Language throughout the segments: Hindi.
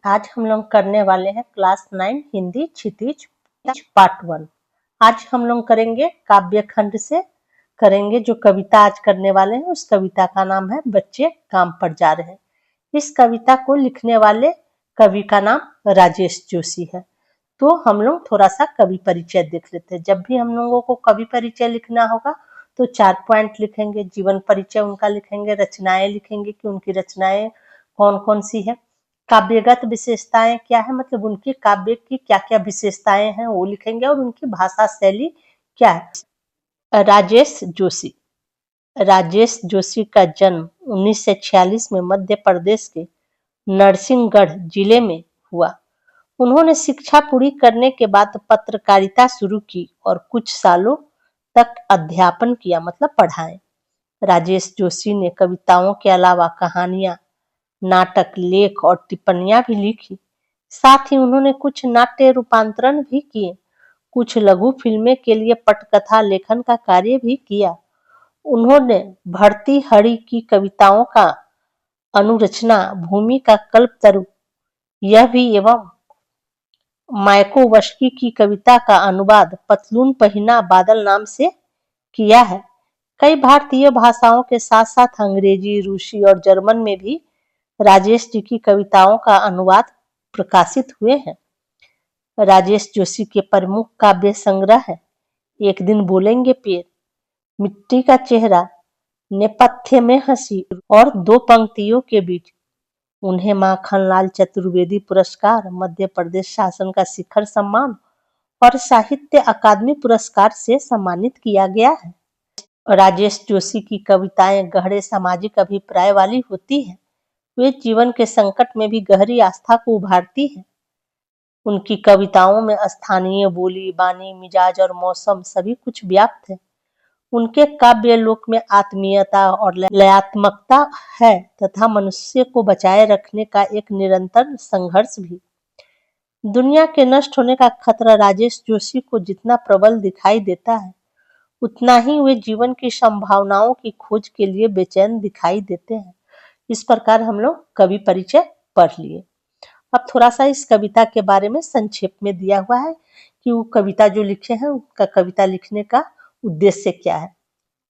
आज हम लोग करने वाले हैं क्लास 9 हिंदी क्षितिज पार्ट 1। आज हम लोग करेंगे काव्य खंड से करेंगे। जो कविता आज करने वाले हैं उस कविता का नाम है बच्चे काम पर जा रहे हैं। इस कविता को लिखने वाले कवि का नाम राजेश जोशी है। तो हम लोग थोड़ा सा कवि परिचय देख लेते हैं। जब भी हम लोगों को कवि परिचय लिखना होगा तो 4 पॉइंट लिखेंगे। जीवन परिचय उनका लिखेंगे, रचनाएं लिखेंगे कि उनकी रचनाएं कौन कौन सी है, काव्यगत विशेषताएं क्या है, मतलब उनके काव्य की क्या क्या विशेषताएं हैं वो लिखेंगे, और उनकी भाषा शैली क्या है। राजेश जोशी का जन्म 1946 में मध्य प्रदेश के नरसिंहगढ़ जिले में हुआ। उन्होंने शिक्षा पूरी करने के बाद पत्रकारिता शुरू की और कुछ सालों तक अध्यापन किया, मतलब पढ़ाएं। राजेश जोशी ने कविताओं के अलावा कहानियां, नाटक, लेख और टिप्पणियां भी लिखी। साथ ही उन्होंने कुछ नाट्य रूपांतरण भी किए। कुछ लघु फिल्में के लिए पटकथा लेखन का कार्य भी किया। उन्होंने भर्तृहरि की कविताओं का अनुरचना, भूमि का कल्पतरु यह भी एवं मायाकोव्स्की की कविता का अनुवाद पतलून पहिना बादल नाम से किया है। कई भारतीय भाषाओं के साथ साथ अंग्रेजी, रूसी और जर्मन में भी राजेश जी की कविताओं का अनुवाद प्रकाशित हुए हैं। राजेश जोशी के प्रमुख काव्य संग्रह है एक दिन बोलेंगे पेड़, मिट्टी का चेहरा, नेपथ्य में हंसी और दो पंक्तियों के बीच। उन्हें माखनलाल चतुर्वेदी पुरस्कार, मध्य प्रदेश शासन का शिखर सम्मान और साहित्य अकादमी पुरस्कार से सम्मानित किया गया है। राजेश जोशी की कविताएं गहरे सामाजिक अभिप्राय वाली होती हैं। वे जीवन के संकट में भी गहरी आस्था को उभारती हैं। उनकी कविताओं में स्थानीय बोली, बानी, मिजाज और मौसम सभी कुछ व्याप्त है। उनके काव्य लोक में आत्मीयता और लयात्मकता है तथा मनुष्य को बचाए रखने का एक निरंतर संघर्ष भी। दुनिया के नष्ट होने का खतरा राजेश जोशी को जितना प्रबल दिखाई देता है, उतना ही वे जीवन की संभावनाओं की खोज के लिए बेचैन दिखाई देते हैं। इस प्रकार हम लोग कवि परिचय पढ़ लिए। अब थोड़ा सा इस कविता के बारे में संक्षेप में दिया हुआ है कि वो कविता जो लिखे हैं उनका कविता लिखने का उद्देश्य क्या है।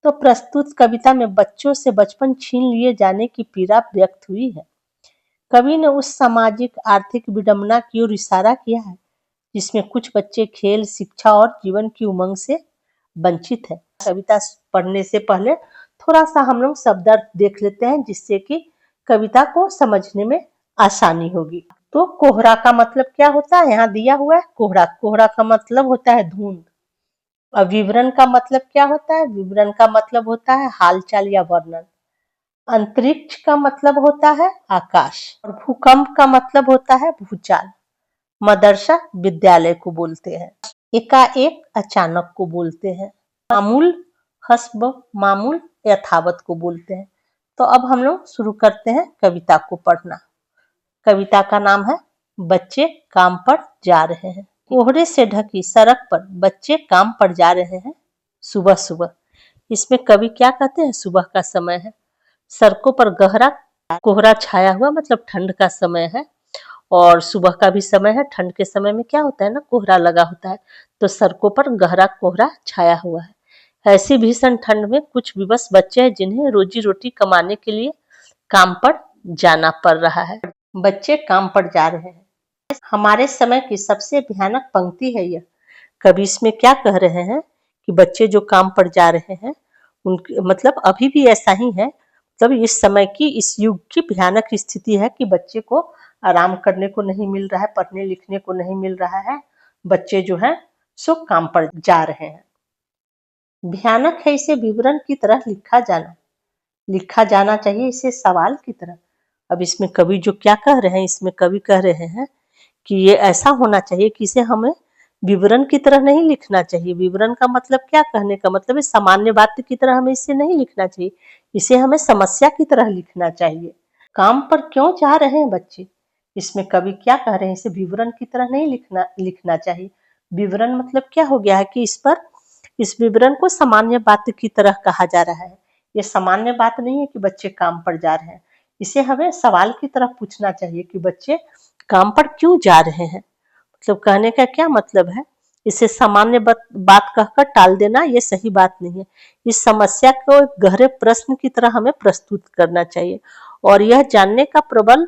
तो प्रस्तुत कविता में बच्चों से बचपन छीन लिए जाने की पीड़ा व्यक्त हुई है। कवि ने उस सामाजिक आर्थिक विडंबना की ओर इशारा किया है जिसमें कुछ बच्चे खेल, शिक्षा और जीवन की उमंग से वंचित है। कविता पढ़ने से पहले थोड़ा सा हम लोग शब्दार्थ देख लेते हैं जिससे कि कविता को समझने में आसानी होगी। तो कोहरा का मतलब क्या होता है, यहाँ दिया हुआ है कोहरा। कोहरा का मतलब होता है धुंध। और विवरण का मतलब क्या होता है, विवरण का मतलब होता है हालचाल या वर्णन। अंतरिक्ष का मतलब होता है आकाश, और भूकंप का मतलब होता है भूचाल। मदरसा विद्यालय को बोलते हैं। एकाएक अचानक को बोलते हैं। मामूल हस्ब मामूल यथावत को बोलते हैं। तो अब हम लोग शुरू करते हैं कविता को पढ़ना। कविता का नाम है बच्चे काम पर जा रहे हैं। कोहरे से ढकी सड़क पर बच्चे काम पर जा रहे हैं सुबह सुबह। इसमें कवि क्या कहते हैं, सुबह का समय है, सड़कों पर गहरा कोहरा छाया हुआ, मतलब ठंड का समय है और सुबह का भी समय है। ठंड के समय में क्या होता है ना, कोहरा लगा होता है, तो सड़कों पर गहरा कोहरा छाया हुआ है। ऐसी भीषण ठंड में कुछ विवश बच्चे हैं जिन्हें रोजी रोटी कमाने के लिए काम पर जाना पड़ रहा है। बच्चे काम पर जा रहे हैं। हमारे समय की सबसे भयानक पंक्ति है यह। कवि इसमें क्या कह रहे हैं कि बच्चे जो काम पर जा रहे हैं उनके मतलब अभी भी ऐसा ही है। तब इस समय की, इस युग की भयानक स्थिति है कि बच्चे को आराम करने को नहीं मिल रहा है, पढ़ने लिखने को नहीं मिल रहा है। बच्चे जो है सो काम पर जा रहे हैं। भयानक है इसे विवरण की तरह लिखा जाना चाहिए, इसे सवाल की तरह। अब इसमें कवि जो क्या कह रहे हैं, इसमें कवि कह रहे हैं कि ये ऐसा होना चाहिए कि इसे हमें विवरण की तरह नहीं लिखना चाहिए। विवरण का मतलब क्या, कहने का मतलब है सामान्य बात की तरह हमें इसे नहीं लिखना चाहिए, इसे हमें समस्या की तरह लिखना चाहिए। काम पर क्यों जा रहे हैं बच्चे, इसमें कवि क्या कह रहे हैं, इसे विवरण की तरह नहीं लिखना चाहिए। विवरण मतलब क्या हो गया है कि इस विवरण को सामान्य बात की तरह कहा जा रहा है। ये सामान्य बात नहीं है कि बच्चे काम पर जा रहे हैं, इसे हमें सवाल की तरह पूछना चाहिए कि बच्चे काम पर क्यों जा रहे हैं? मतलब कहने का क्या मतलब है? इसे सामान्य बात कहकर टाल देना ये सही बात नहीं है। इस समस्या को एक गहरे प्रश्न की तरह हमें प्रस्तुत करना चाहिए और यह जानने का प्रबल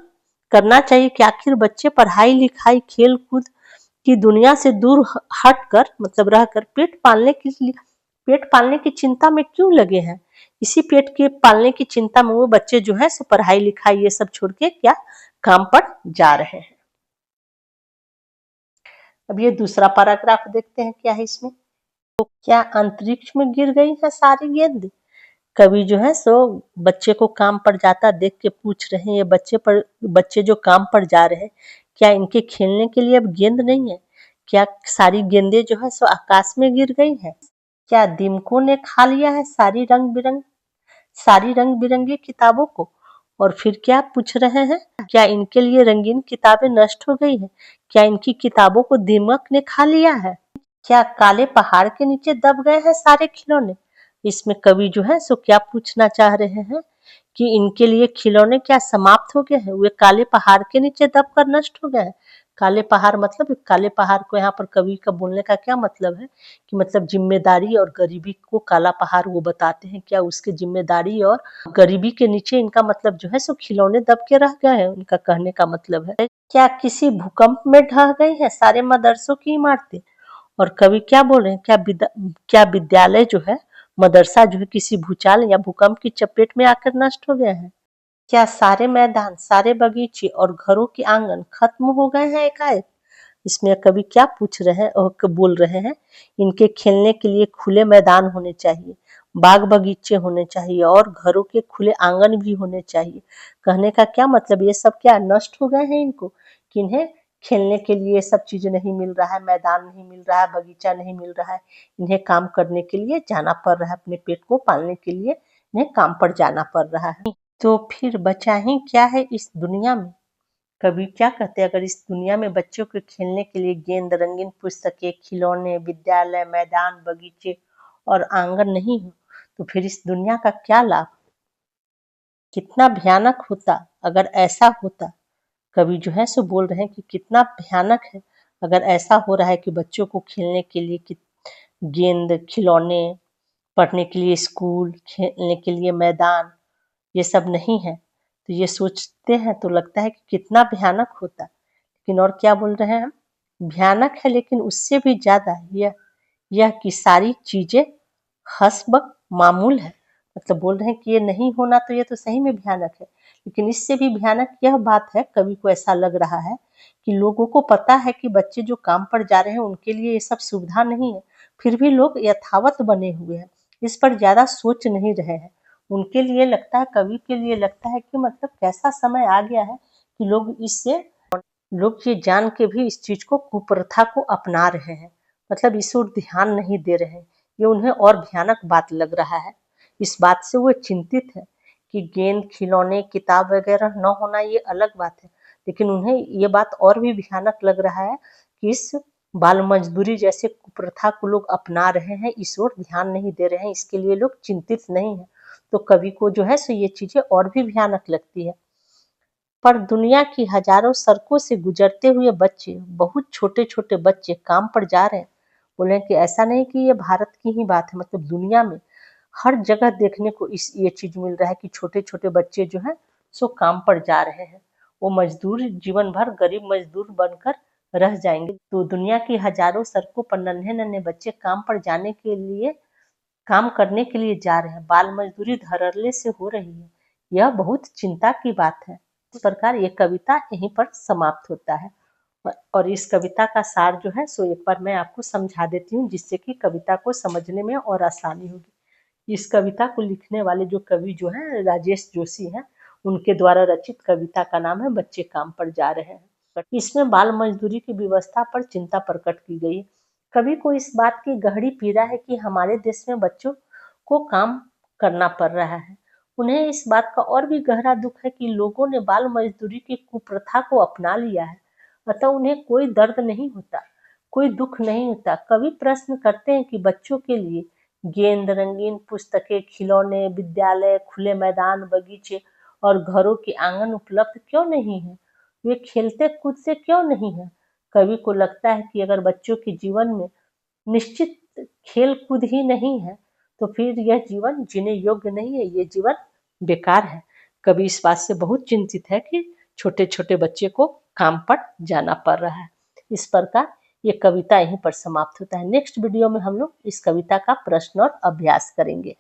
करना चाहिए कि आखिर बच्चे पढ़ाई लिखाई खेल कूद की दुनिया से दूर हटकर मतलब रहकर पेट पालने की चिंता में क्यों लगे हैं। इसी पेट के पालने की चिंता में वो बच्चे जो है सो पढ़ाई लिखाई ये सब छोड़ के क्या काम पर जा रहे हैं। अब ये दूसरा पैराग्राफ देखते हैं क्या है इसमें। तो क्या अंतरिक्ष में गिर गई है सारी गेंद? कवि जो है सो बच्चे को काम पर जाता देख के पूछ रहे हैं, ये बच्चे जो काम पर जा रहे हैं क्या इनके खेलने के लिए अब गेंद नहीं है? क्या सारी गेंदें जो है सो आकाश में गिर गई है? क्या दीमकों ने खा लिया है सारी रंग बिरंगी किताबों को? और फिर क्या पूछ रहे हैं, क्या इनके लिए रंगीन किताबें नष्ट हो गई है? क्या इनकी किताबों को दीमक ने खा लिया है? क्या काले पहाड़ के नीचे दब गए हैं सारे खिलौने? इसमें कवि जो है सो क्या पूछना चाह रहे हैं कि इनके लिए खिलौने क्या समाप्त हो गए हैं, वे काले पहाड़ के नीचे दबकर नष्ट हो गए हैं? काले पहाड़ मतलब काले पहाड़ को यहाँ पर कवि का बोलने का क्या मतलब है कि मतलब जिम्मेदारी और गरीबी को काला पहाड़ वो बताते हैं। क्या उसके जिम्मेदारी और गरीबी के नीचे इनका मतलब जो है सो खिलौने दब के रह गए हैं, उनका कहने का मतलब है। क्या किसी भूकंप में ढह गई है सारे मदरसों की इमारतें? और कवि क्या बोल रहे हैं, क्या विद्यालय जो है मदरसा जो है किसी भूचाल या भूकंप की चपेट में आकर नष्ट हो गए हैं? क्या सारे मैदान सारे बगीचे और घरों के आंगन खत्म हो गए हैं एकाएक? इसमें कवि क्या पूछ रहे हैं और बोल रहे हैं, इनके खेलने के लिए खुले मैदान होने चाहिए, बाग बगीचे होने चाहिए और घरों के खुले आंगन भी होने चाहिए। कहने का क्या मतलब, ये सब क्या नष्ट हो गए हैं इनको कि इन्हें खेलने के लिए सब चीज नहीं मिल रहा है, मैदान नहीं मिल रहा है, बगीचा नहीं मिल रहा है, इन्हें काम करने के लिए जाना पड़ रहा है, अपने पेट को पालने के लिए इन्हें काम पर जाना पड़ रहा है। तो फिर बचा ही क्या है इस दुनिया में? कवि क्या कहते हैं, अगर इस दुनिया में बच्चों के खेलने के लिए गेंद रंगीन पुस्तकें खिलौने विद्यालय मैदान बगीचे और आंगन नहीं हो तो फिर इस दुनिया का क्या लाभ? कितना भयानक होता अगर ऐसा होता। कवि जो है सो बोल रहे हैं कि कितना भयानक है अगर ऐसा हो रहा है कि बच्चों को खेलने के लिए गेंद खिलौने पढ़ने के लिए स्कूल खेलने के लिए मैदान ये सब नहीं है। तो ये सोचते हैं तो लगता है कि कितना भयानक होता। लेकिन और क्या बोल रहे हैं हम, भयानक है लेकिन उससे भी ज्यादा यह कि सारी चीजें हस्ब मामूल है। मतलब बोल रहे हैं कि ये नहीं होना तो ये तो सही में भयानक है, लेकिन इससे भी भयानक यह बात है, कवि को ऐसा लग रहा है कि लोगों को पता है कि बच्चे जो काम पर जा रहे हैं उनके लिए ये सब सुविधा नहीं है, फिर भी लोग यथावत बने हुए हैं, इस पर ज्यादा सोच नहीं रहे हैं। उनके लिए लगता है, कवि के लिए लगता है कि मतलब कैसा समय आ गया है कि लोग ये जान के भी इस चीज को कुप्रथा को अपना रहे हैं, मतलब इस ओर ध्यान नहीं दे रहे हैं। ये उन्हें और भयानक बात लग रहा है। इस बात से वो चिंतित है कि गेंद खिलौने किताब वगैरह न होना ये अलग बात है, लेकिन उन्हें ये बात और भी भयानक लग रहा है कि इस बाल मजदूरी जैसे कुप्रथा को लोग अपना रहे हैं, इस ओर ध्यान नहीं दे रहे हैं, इसके लिए लोग चिंतित नहीं है। तो कवि को जो है सो ये चीजें और भी भयानक लगती है। पर दुनिया की हजारों सड़कों से गुजरते हुए बच्चे, बहुत छोटे छोटे बच्चे काम पर जा रहे हैं। बोले कि ऐसा नहीं कि ये भारत की ही बात है, मतलब दुनिया में हर जगह देखने को ये चीज मिल रहा है कि छोटे छोटे बच्चे जो है सो काम पर जा रहे हैं। वो मजदूर जीवन भर गरीब मजदूर बनकर रह जाएंगे। तो दुनिया की हजारों सड़कों पर नन्हे नन्हे बच्चे काम करने के लिए जा रहे हैं, बाल मजदूरी धड़ल्ले से हो रही है। यह बहुत चिंता की बात है। इस प्रकार ये कविता यहीं पर समाप्त होता है। और इस कविता का सार जो है सो एक बार मैं आपको समझा देती हूँ, जिससे कि कविता को समझने में और आसानी होगी। इस कविता को लिखने वाले जो कवि जो हैं राजेश जोशी हैं, उनके द्वारा रचित कविता का नाम है बच्चे काम पर जा रहे हैं। इसमें बाल मजदूरी की व्यवस्था पर चिंता प्रकट की गई है। कवि को इस बात की गहरी पीड़ा है कि हमारे देश में बच्चों को काम करना पड़ रहा है। उन्हें इस बात का और भी गहरा दुख है कि लोगों ने बाल मजदूरी की कुप्रथा को अपना लिया है, अतः उन्हें कोई दर्द नहीं होता, कोई दुख नहीं होता। कवि प्रश्न करते हैं कि बच्चों के लिए गेंद रंगीन पुस्तकें खिलौने विद्यालय खुले मैदान बगीचे और घरों के आंगन उपलब्ध क्यों नहीं है? वे खेलते कूदते क्यों नहीं है? कवि को लगता है कि अगर बच्चों के जीवन में निश्चित खेल कूद ही नहीं है तो फिर यह जीवन जीने योग्य नहीं है, ये जीवन बेकार है। कवि इस बात से बहुत चिंतित है कि छोटे छोटे बच्चे को काम पर जाना पड़ रहा है। इस प्रकार ये कविता यहीं पर समाप्त होता है। नेक्स्ट वीडियो में हम लोग इस कविता का प्रश्न और अभ्यास करेंगे।